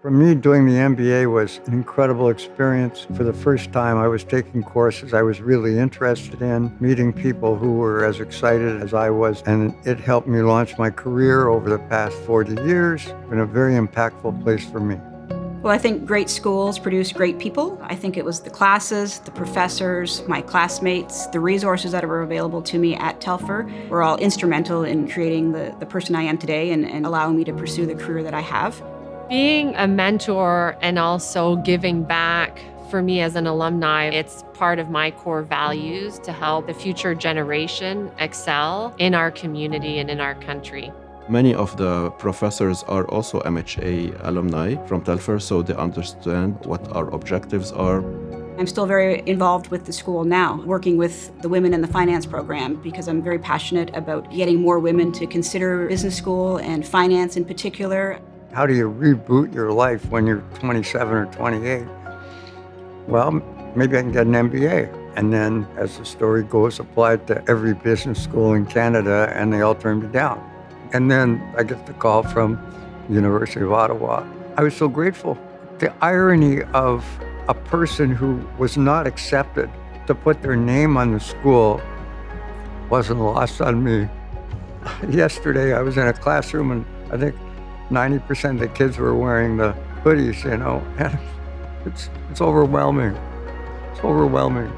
For me, doing the MBA was an incredible experience. For the first time, I was taking courses I was really interested in, meeting people who were as excited as I was, and it helped me launch my career over the past 40 years. It's been a very impactful place for me. Well, I think great schools produce great people. I think it was the classes, the professors, my classmates, the resources that were available to me at Telfer were all instrumental in creating the person I am today and allowing me to pursue the career that I have. Being a mentor and also giving back for me as an alumni, it's part of my core values to help the future generation excel in our community and in our country. Many of the professors are also MHA alumni from Telfer, so they understand what our objectives are. I'm still very involved with the school now, working with the Women in the Finance program because I'm very passionate about getting more women to consider business school and finance in particular. How do you reboot your life when you're 27 or 28? Well, maybe I can get an MBA. And then, as the story goes, applied to every business school in Canada, and they all turned me down. And then I get the call from the University of Ottawa. I was so grateful. The irony of a person who was not accepted to put their name on the school wasn't lost on me. Yesterday, I was in a classroom, and I think 90% of the kids were wearing the hoodies, and it's overwhelming. It's overwhelming.